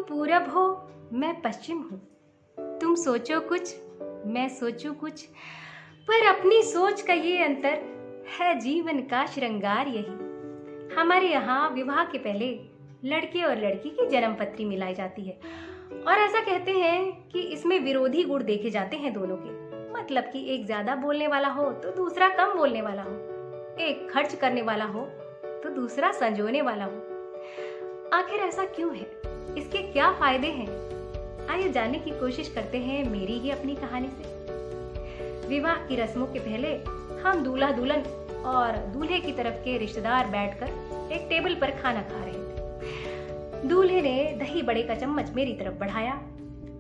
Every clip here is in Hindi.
पूरब हो मैं पश्चिम हूँ, तुम सोचो कुछ मैं सोचूं कुछ, पर अपनी सोच का ये अंतर है जीवन का श्रृंगार यही। हमारे यहाँ विवाह के पहले लड़के और लड़की की जन्म पत्री मिलाई जाती है और ऐसा कहते हैं कि इसमें विरोधी गुण देखे जाते हैं दोनों के। मतलब कि एक ज्यादा बोलने वाला हो तो दूसरा कम बोलने वाला हो, एक खर्च करने वाला हो तो दूसरा संजोने वाला हो। आखिर ऐसा क्यों है, इसके क्या फायदे हैं? आइए जानने की कोशिश करते हैं मेरी ही अपनी कहानी से। विवाह की रस्मों के पहले हम दूल्हा दुल्हन और दूल्हे की तरफ के रिश्तेदार बैठकर एक टेबल पर खाना खा रहे थे। दूल्हे ने दही बड़े का चम्मच मेरी तरफ बढ़ाया।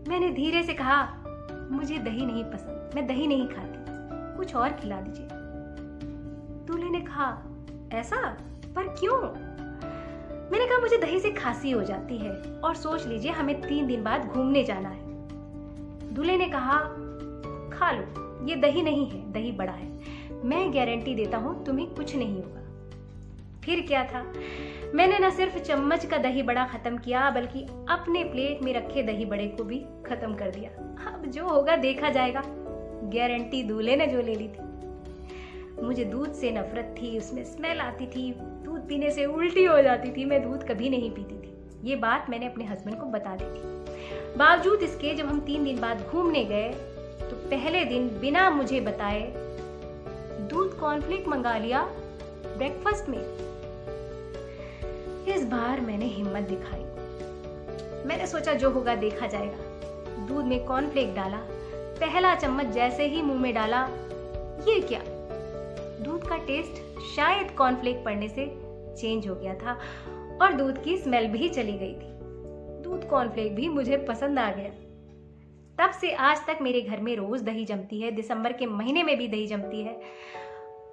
मैंने धीरे से कहा, मुझे दही नहीं पसंद, मैं दही नहीं खाती, कुछ और खिला दीजिए। दूल्हे ने कहा, ऐसा? पर क्यों? मैंने कहा, मुझे दही से खांसी हो जाती है और सोच लीजिए हमें 3 दिन बाद घूमने जाना है। दूल्हे ने कहा, खा लो, ये दही नहीं है, दही बड़ा है, मैं गारंटी देता हूं तुम्हें कुछ नहीं होगा। फिर क्या था, मैंने न सिर्फ चम्मच का दही बड़ा खत्म किया बल्कि अपने प्लेट में रखे दही बड़े को भी खत्म कर दिया। अब जो होगा देखा जाएगा। गारंटी दूल्हे ने जो ले ली थी। मुझे दूध से नफरत थी, उसमें स्मेल आती थी, दूध पीने से उल्टी हो जाती थी, मैं दूध कभी नहीं पीती थी। ये बात मैंने अपने हस्बैंड को बता दी थी। बावजूद इसके जब हम 3 दिन बाद घूमने गए तो पहले दिन बिना मुझे बताए दूध कॉर्नफ्लेक्स मंगा लिया ब्रेकफास्ट में। इस बार मैंने हिम्मत दिखाई। मैंने सोचा जो होगा देखा जाएगा। दूध में कॉर्नफ्लेक्स डाला, पहला चम्मच जैसे ही मुंह में डाला, ये क्या, दूध का टेस्ट शायद कॉर्नफ्लेक्स पड़ने से चेंज हो गया था और दूध की स्मेल भी चली गई थी। दूध कॉर्नफ्लेक्स भी मुझे पसंद आ गया। तब से आज तक मेरे घर में रोज दही जमती है, दिसंबर के महीने में भी दही जमती है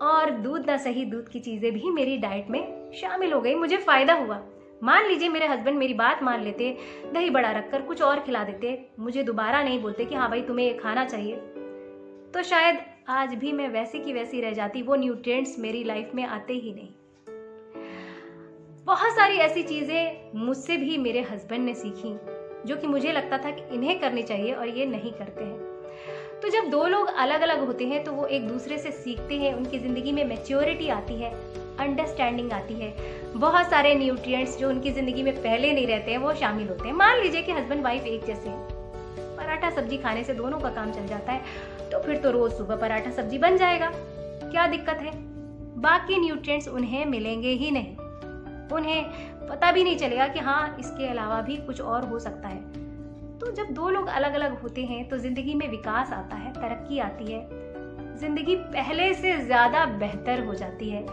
और दूध ना सही दूध की चीजें भी मेरी डाइट में शामिल हो गई। मुझे फायदा हुआ। मान लीजिए मेरे हस्बैंड मेरी बात मान लेते, दही बड़ा रखकर कुछ और खिला देते, मुझे दोबारा नहीं बोलते कि हाँ भाई तुम्हें ये खाना चाहिए, तो शायद आज भी मैं वैसी की वैसी रह जाती। वो न्यूट्रिएंट्स मेरी लाइफ में आते ही नहीं। बहुत सारी ऐसी चीजें मुझसे भी मेरे हस्बैंड ने सीखी जो कि मुझे लगता था कि इन्हें करनी चाहिए और ये नहीं करते हैं। तो जब 2 लोग अलग अलग होते हैं तो वो एक दूसरे से सीखते हैं, उनकी जिंदगी में मैच्योरिटी आती है, अंडरस्टैंडिंग आती है, बहुत सारे न्यूट्रिएंट्स जो उनकी जिंदगी में पहले नहीं रहते हैं वो शामिल होते हैं। मान लीजिए कि हस्बैंड वाइफ एक जैसे हैं, पराठा सब्जी खाने से दोनों का काम चल जाता है, तो फिर तो रोज सुबह पराठा सब्जी बन जाएगा, क्या दिक्कत है? बाकी न्यूट्रिएंट्स उन्हें मिलेंगे ही नहीं, उन्हें पता भी नहीं चलेगा कि हाँ इसके अलावा भी कुछ और हो सकता है। तो जब 2 लोग अलग अलग होते हैं तो जिंदगी में विकास आता है, तरक्की आती है, जिंदगी पहले से ज्यादा बेहतर हो जाती है।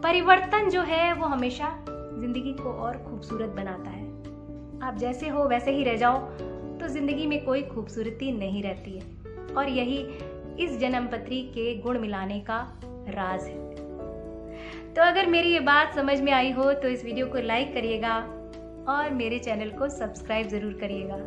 परिवर्तन जो है वो हमेशा जिंदगी को और खूबसूरत बनाता है। आप जैसे हो वैसे ही रह जाओ तो जिंदगी में कोई खूबसूरती नहीं रहती है और यही इस जन्म पत्री के गुण मिलाने का राज है। तो अगर मेरी ये बात समझ में आई हो तो इस वीडियो को लाइक करिएगा और मेरे चैनल को सब्सक्राइब जरूर करिएगा।